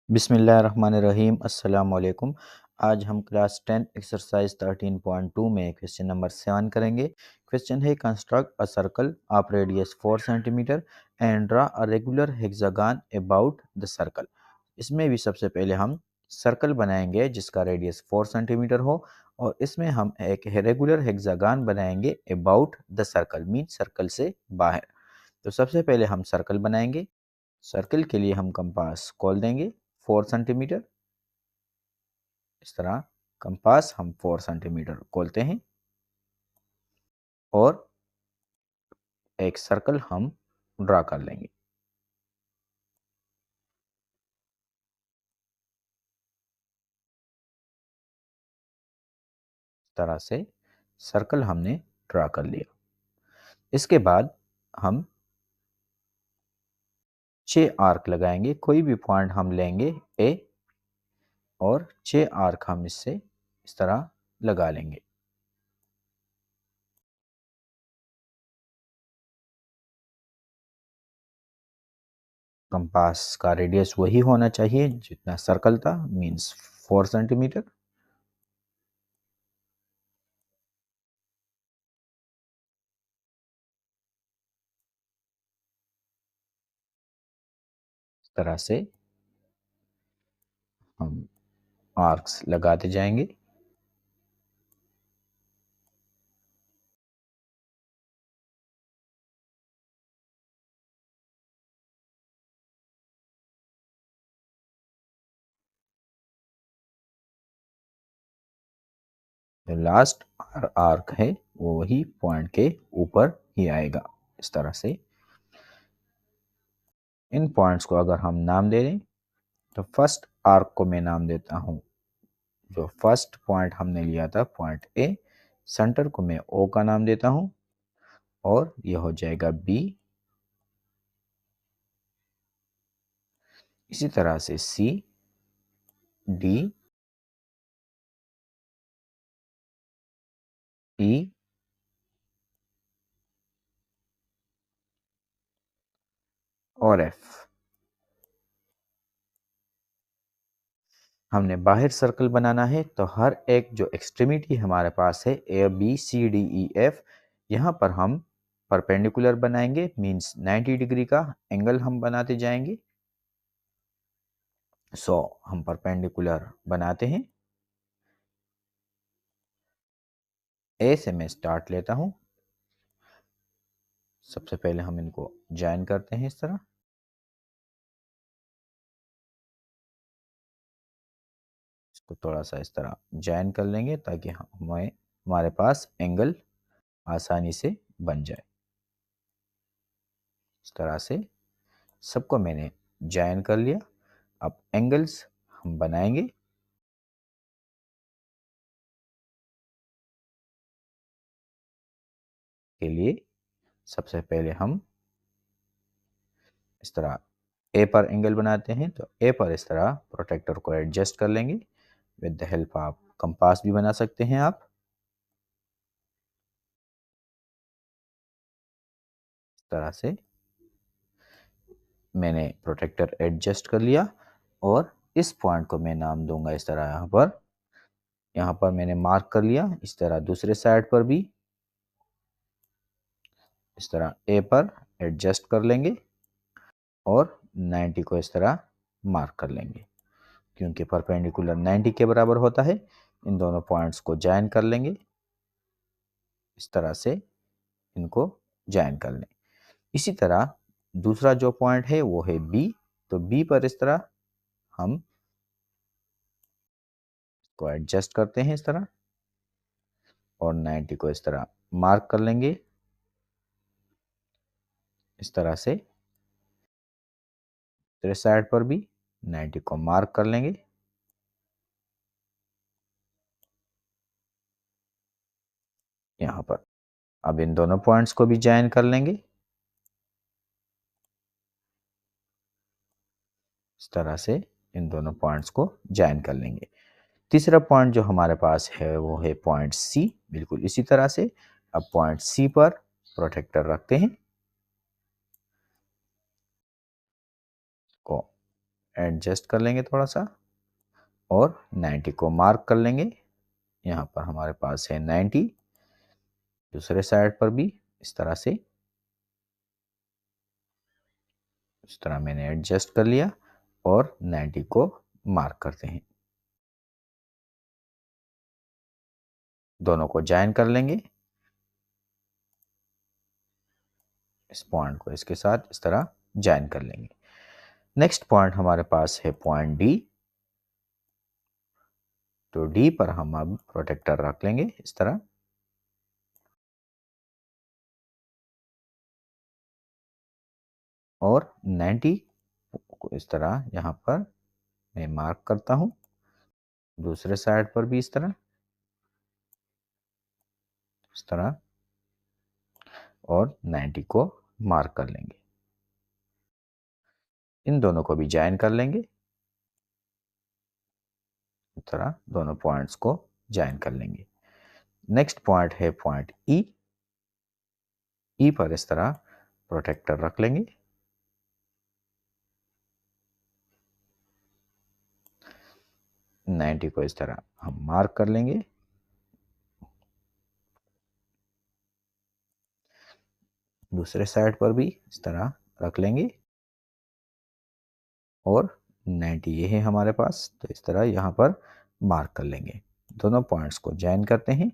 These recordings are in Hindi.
बिस्मिल्लाहिर्रहमानिर्रहीम अस्सलाम वालेकुम। आज हम क्लास 10 एक्सरसाइज 13.2 में क्वेश्चन नंबर 7 करेंगे। क्वेश्चन है construct a circle of radius 4 centimetre and draw a regular hexagon about the circle. इसमें भी सबसे पहले हम सर्कल बनाएंगे जिसका रेडियस 4 सेंटीमीटर हो और इसमें हम एक रेगुलर हेक्सागन बनाएंगे about the circle mean circle से बाहर। तो सबसे पहले हम सर्कल बनाएंगे। सर्कल के लिए हम कंपास खोल देंगे 4 सेंटीमीटर। इस तरह कंपास हम 4 सेंटीमीटर खोलते हैं और एक सर्कल हम ड्रा कर लेंगे। इस तरह से सर्कल हमने ड्रा कर लिया। इसके बाद हम 6 आर्क लगाएंगे। कोई भी पॉइंट हम लेंगे ए और 6 आर्क हम इससे इस तरह लगा लेंगे। कंपास का रेडियस वही होना चाहिए जितना सर्कल था मीन्स 4 सेंटीमीटर। इस तरह से हम आर्क्स लगाते जाएंगे। जो लास्ट आर्क है वो वही पॉइंट के ऊपर ही आएगा। इस तरह से इन पॉइंट्स को अगर हम नाम दे दें तो फर्स्ट आर्क को मैं नाम देता हूँ, जो फर्स्ट पॉइंट हमने लिया था पॉइंट ए। सेंटर को मैं ओ का नाम देता हूँ और यह हो जाएगा बी। इसी तरह से सी, डी, ई और एफ। हमने बाहर सर्कल बनाना है तो हर एक जो एक्सट्रीमिटी हमारे पास है A B C D E F, यहाँ पर हम परपेंडिकुलर बनाएंगे मींस 90 डिग्री का एंगल हम बनाते जाएंगे। हम परपेंडिकुलर बनाते हैं। ए से मैं स्टार्ट लेता हूँ। सबसे पहले हम इनको ज्वाइन करते हैं इस तरह। इसको थोड़ा सा इस तरह ज्वाइन कर लेंगे ताकि हमें हमारे पास एंगल आसानी से बन जाए। इस तरह से सबको मैंने ज्वाइन कर लिया। अब एंगल्स हम बनाएंगे। के लिए सबसे पहले हम इस तरह ए पर एंगल बनाते हैं तो ए पर इस तरह प्रोटेक्टर को एडजस्ट कर लेंगे। विद द हेल्प आप कंपास भी बना सकते हैं आप। इस तरह से मैंने प्रोटेक्टर एडजस्ट कर लिया और इस पॉइंट को मैं नाम दूंगा इस तरह। यहाँ पर मैंने मार्क कर लिया। इस तरह दूसरे साइड पर भी इस तरह ए पर एडजस्ट कर लेंगे और 90 को इस तरह मार्क कर लेंगे। क्योंकि परपेंडिकुलर 90 के बराबर होता है, इन दोनों पॉइंट्स को ज्वाइन कर लेंगे। इस तरह से इनको ज्वाइन कर लें। इसी तरह दूसरा जो पॉइंट है वो है बी। तो बी पर इस तरह हम को एडजस्ट करते हैं इस तरह और 90 को इस तरह मार्क कर लेंगे। इस तरह से दूसरे साइड पर भी 90 को मार्क कर लेंगे। यहाँ पर अब इन दोनों पॉइंट्स को भी ज्वाइन कर लेंगे। इस तरह से इन दोनों पॉइंट्स को ज्वाइन कर लेंगे। तीसरा पॉइंट जो हमारे पास है वो है पॉइंट सी। बिल्कुल इसी तरह से अब पॉइंट सी पर प्रोटेक्टर रखते हैं, को एडजस्ट कर लेंगे थोड़ा सा और 90 को मार्क कर लेंगे। यहाँ पर हमारे पास है 90। दूसरे साइड पर भी इस तरह से, इस तरह मैंने एडजस्ट कर लिया और 90 को मार्क करते हैं। दोनों को ज्वाइन कर लेंगे। इस पॉइंट को इसके साथ इस तरह ज्वाइन कर लेंगे। नेक्स्ट पॉइंट हमारे पास है पॉइंट डी। तो डी पर हम अब प्रोटेक्टर रख लेंगे इस तरह, और 90 को इस तरह यहाँ पर मैं मार्क करता हूँ। दूसरे साइड पर भी इस तरह और 90 को मार्क कर लेंगे। इन दोनों को भी ज्वाइन कर लेंगे। इस तरह दोनों पॉइंट्स को ज्वाइन कर लेंगे। नेक्स्ट पॉइंट है पॉइंट ई। ई पर इस तरह प्रोटेक्टर रख लेंगे। नाइन्टी को इस तरह हम मार्क कर लेंगे। दूसरे साइड पर भी इस तरह रख लेंगे और 90 ये है हमारे पास, तो इस तरह यहाँ पर मार्क कर लेंगे। दोनों पॉइंट्स को ज्वाइन करते हैं। इस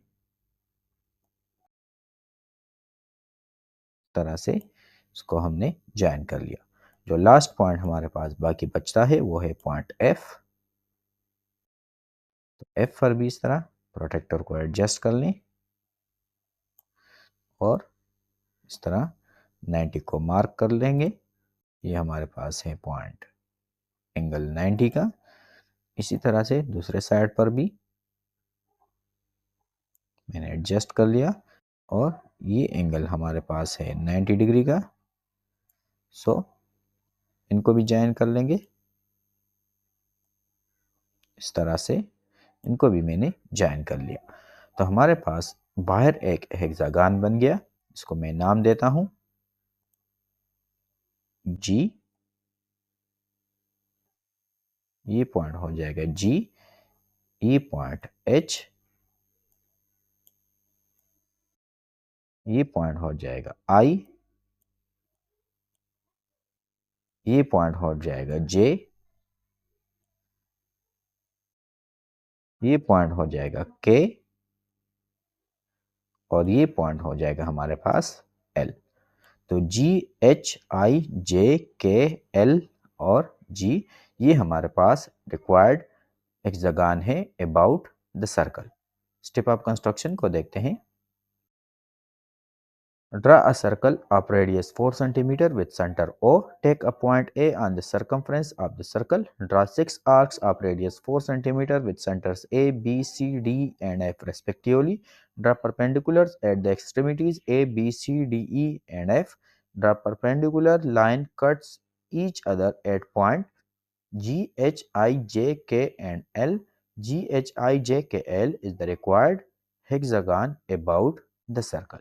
तरह से इसको हमने ज्वाइन कर लिया। जो लास्ट पॉइंट हमारे पास बाकी बचता है वो है पॉइंट एफ। तो एफ पर भी इस तरह प्रोटेक्टर को एडजस्ट कर लें और इस तरह 90 को मार्क कर लेंगे। ये हमारे पास है पॉइंट एंगल 90 का। इसी तरह से दूसरे साइड पर भी मैंने एडजस्ट कर लिया और ये एंगल हमारे पास है 90 डिग्री का। सो इनको भी ज्वाइन कर लेंगे। इस तरह से इनको भी मैंने ज्वाइन कर लिया। तो हमारे पास बाहर एक हेक्सागन बन गया। इसको मैं नाम देता हूं जी। ये पॉइंट हो जाएगा जी। ये पॉइंट एच। ये पॉइंट हो जाएगा आई। ये पॉइंट हो जाएगा जे। ये पॉइंट हो जाएगा के और ये पॉइंट हो जाएगा हमारे पास एल। तो जी एच आई जे के एल और जी, ये हमारे पास रिक्वायर्ड हेक्सागन है about the circle. Step of construction को देखते हैं। Draw a circle of radius 4 cm with center O. Take a point A on the circumference of the circle. Draw 6 arcs of radius 4 cm with centers A, B, C, D and F respectively. Draw perpendiculars at the extremities A, B, C, D, E and F. Draw perpendicular line cuts each other at point G, H, I, J, K and L. G, H, I, J, K, L is the required hexagon about the circle.